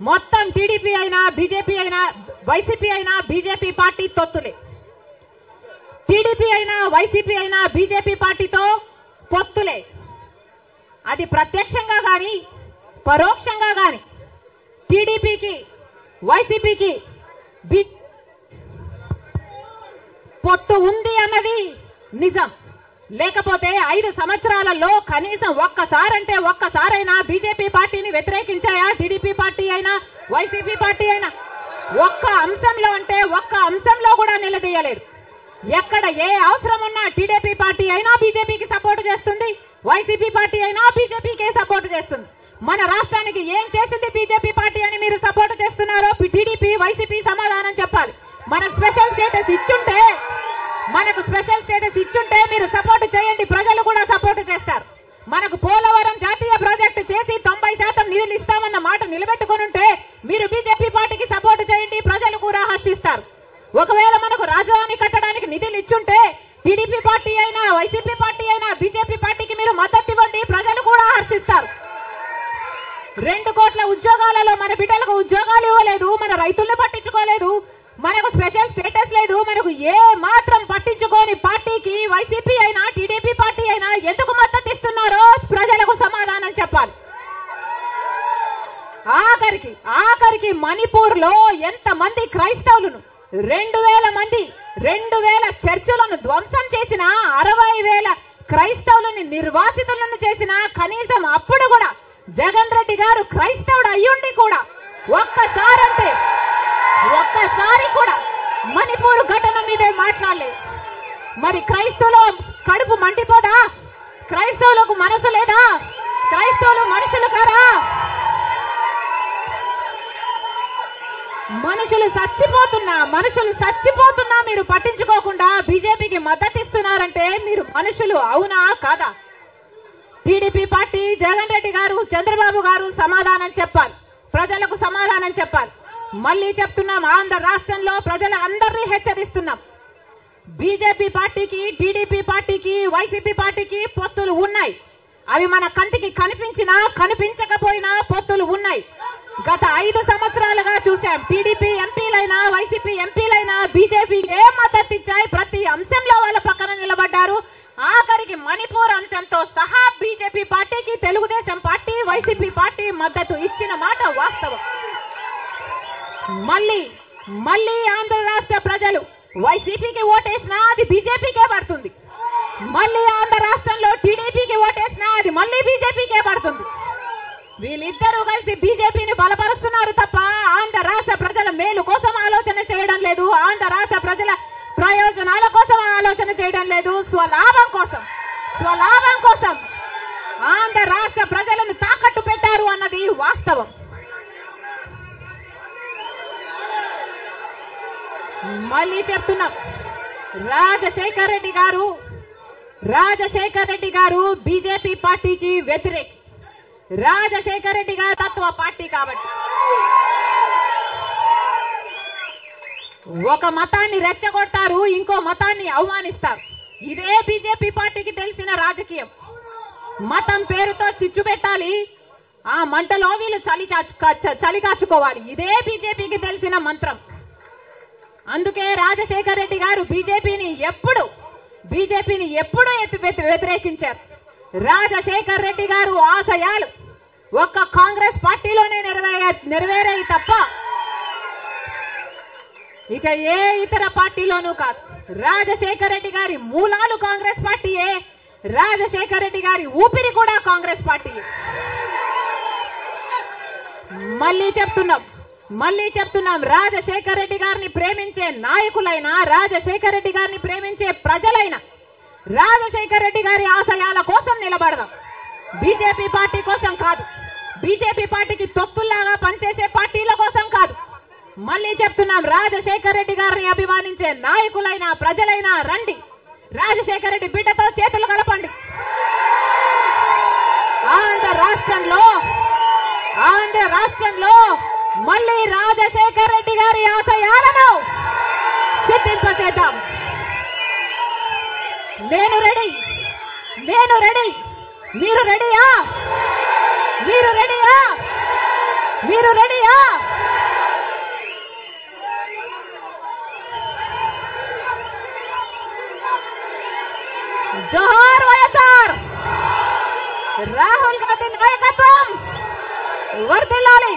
మొత్తం టీడీపీ అయినా బీజేపీ అయినా వైసీపీ అయినా బీజేపీ పార్టీ తొత్తులే. టీడీపీ అయినా వైసీపీ అయినా బీజేపీ పార్టీతో పొత్తులే. అది ప్రత్యక్షంగా గాని పరోక్షంగా గాని టీడీపీకి వైసీపీకి పొత్తు ఉంది అన్నది నిజం. లేకపోతే 5 సంవత్సరాలలో కనీసం ఒక్కసారైనా బీజేపీ పార్టీని వ్యతిరేకించాయా టీడీపీ పార్టీ అయినా వైసీపీ పార్టీ అయినా? ఒక్క అంశంలో కూడా నిలదీయలేదు. ఎక్కడ ఏ అవసరం ఉన్నా టీడీపీ పార్టీ అయినా బీజేపీకి సపోర్ట్ చేస్తుంది, వైసీపీ పార్టీ అయినా బీజేపీకే సపోర్ట్ చేస్తుంది. మన రాష్ట్రానికి ఏం చేసింది బీజేపీ పార్టీ అని మీరు సపోర్ట్ చేస్తున్నారో టీడీపీ వైసీపీ సమాధానం చెప్పాలి. మనకు స్పెషల్ స్టేటస్ ఇచ్చుంటే మీరు సపోర్ట్ చేయండి, ప్రజలు కూడా సపోర్ట్ చేస్తారు. మనకు పోలవరం జాతీయ ప్రాజెక్టు చేసి 90% నిధులు ఇస్తామన్న మాట నిలబెట్టుకునుంటే మీరు బీజేపీ పార్టీకి సపోర్ట్ చేయండి, ప్రజలు కూడా హర్షిస్తారు. ఒకవేళ మనకు రాజధాని కట్టడానికి నిధులు ఇచ్చుంటే టీడీపీ పార్టీ అయినా వైసీపీ పార్టీ అయినా బీజేపీ పార్టీకి మీరు మద్దతు ఇవ్వండి, ప్రజలు కూడా హర్షిస్తారు. 2 కోట్ల ఉద్యోగాలలో మన బిడ్డలకు ఉద్యోగాలు ఇవ్వలేదు, మన రైతుల్ని పట్టించుకోలేదు, మనకు స్పెషల్ స్టేటస్ లేదు. మనకు ఏ మాత్రం పట్టించుకోని పార్టీకి వైసీపీ అయినా టీడీపీ పార్టీ అయినా ఎందుకు మద్దతు ఇస్తున్నారో ప్రజలకు సమాధానం చెప్పాలి. ఆఖరికి మణిపూర్ లో ఎంతమంది క్రైస్తవులను 2,000 చర్చిలను ధ్వంసం చేసిన 60,000 క్రైస్తవులని నిర్వాసితులను చేసిన కనీసం అప్పుడు కూడా జగన్ రెడ్డి గారు క్రైస్తవుడు అయ్యుండి కూడా ఒక్కసారి కూడా మణిపూర్ ఘటన మీదే మాట్లాడలేదు. మరి క్రైస్తవులు కడుపు మండిపోదా? క్రైస్తవులకు మనసు లేదా? క్రైస్తవులు మనుషులు కారా? మనుషులు చచ్చిపోతున్నా మీరు పట్టించుకోకుండా బీజేపీకి మద్దతు ఇస్తున్నారంటే మీరు మనుషులు అవునా కాదా? టీడీపీ పార్టీ జగన్ రెడ్డి గారు చంద్రబాబు గారు సమాధానం చెప్పాలి, ప్రజలకు సమాధానం చెప్పాలి. మళ్లీ చెప్తున్నాం, ఆంధ్ర రాష్ట్రంలో ప్రజల అందరినీ హెచ్చరిస్తున్నాం. బీజేపీ పార్టీకి టీడీపీ పార్టీకి వైసీపీ పార్టీకి పొత్తులు ఉన్నాయి. అవి మన కంటికి కనిపించినా కనిపించకపోయినా పొత్తులు ఉన్నాయి. గత 5 సంవత్సరాలుగా చూశాం. టీడీపీ ఎంపీలైనా వైసీపీ ఎంపీలైనా బీజేపీకి ఏ మద్దతు ఇచ్చాయి? ప్రతి అంశంలో వాళ్ళ పక్కన నిలబడ్డారు. ఆఖరికి మణిపూర్ అంశంతో సహా బీజేపీ పార్టీకి తెలుగుదేశం పార్టీ వైసీపీ పార్టీ మద్దతు ఇచ్చిన మాట వాస్తవం. మళ్ళీ ఆంధ్ర రాష్ట్ర ప్రజలు వైసీపీకి ఓటేసినా అది బీజేపీకే పడుతుంది. మళ్ళీ ఆంధ్ర రాష్ట్రంలో టీడీపీకి ఓటేసినా అది మళ్ళీ బీజేపీకే పడుతుంది. వీళ్ళిద్దరూ కలిసి బీజేపీని బలపరుస్తున్నారు తప్ప ఆంధ్ర రాష్ట్ర ప్రజల మేలు కోసం ఆలోచన చేయడం లేదు, ఆంధ్ర రాష్ట్ర ప్రజల ప్రయోజనాల కోసం ఆలోచన చేయడం లేదు. స్వలాభం కోసం ఆంధ్ర రాష్ట్ర ప్రజలను తాకట్టు పెట్టారు అన్నది వాస్తవం. మళ్ళీ చెప్తున్నాం, రాజశేఖర్ రెడ్డి గారు బీజేపీ పార్టీకి వ్యతిరేకి. రాజశేఖర్ రెడ్డి గారు తత్వ పార్టీ కాబట్టి ఒక మతాన్ని రెచ్చగొడతారు, ఇంకో మతాన్ని అవమానిస్తారు. ఇదే బీజేపీ పార్టీకి తెలిసిన రాజకీయం. మతం పేరుతో చిచ్చు పెట్టాలి, ఆ మంటలో వీళ్ళు చలి కాచుకోవాలి. ఇదే బీజేపీకి తెలిసిన మంత్రం. అందుకే రాజశేఖర్ రెడ్డి గారు బీజేపీని ఎప్పుడు వ్యతిరేకించారు. రాజశేఖర్ రెడ్డి గారు ఆశయాలు ఒక్క కాంగ్రెస్ పార్టీలోనే నెరవేరాయి తప్ప ఇక ఏ ఇతర పార్టీలోనూ కాదు. రాజశేఖర్ రెడ్డి గారి మూలాలు కాంగ్రెస్ పార్టీయే, రాజశేఖర్ రెడ్డి గారి ఊపిరి కూడా కాంగ్రెస్ పార్టీయే. మళ్ళీ చెప్తున్నాం, రాజశేఖర్ రెడ్డి గారిని ప్రేమించే నాయకులైనా రాజశేఖర్ రెడ్డి గారిని ప్రేమించే ప్రజలైనా రాజశేఖర్ రెడ్డి గారి ఆశయాల కోసం నిలబడదాం, బీజేపీ పార్టీ కోసం కాదు, బీజేపీ పార్టీకి తొత్తుల్లాగా పనిచేసే పార్టీల కోసం కాదు. మళ్ళీ చెప్తున్నాం, రాజశేఖర్ రెడ్డి గారిని అభిమానించే నాయకులైనా ప్రజలైనా రండి, రాజశేఖర్ రెడ్డి బిడ్డతో చేతులు కలపండి. ఆంధ్ర రాష్ట్రంలో మళ్ళీ రాజశేఖర్ రెడ్డి గారి ఆశయాలను సిద్ధింపచేద్దాం. నేను రెడీ, మీరు రెడీయా? మీరు రెడీయా? జోహార్ వైఎస్ఆర్. రాహుల్ గాంధీ నాయకత్వం వర్ధిల్లాలి.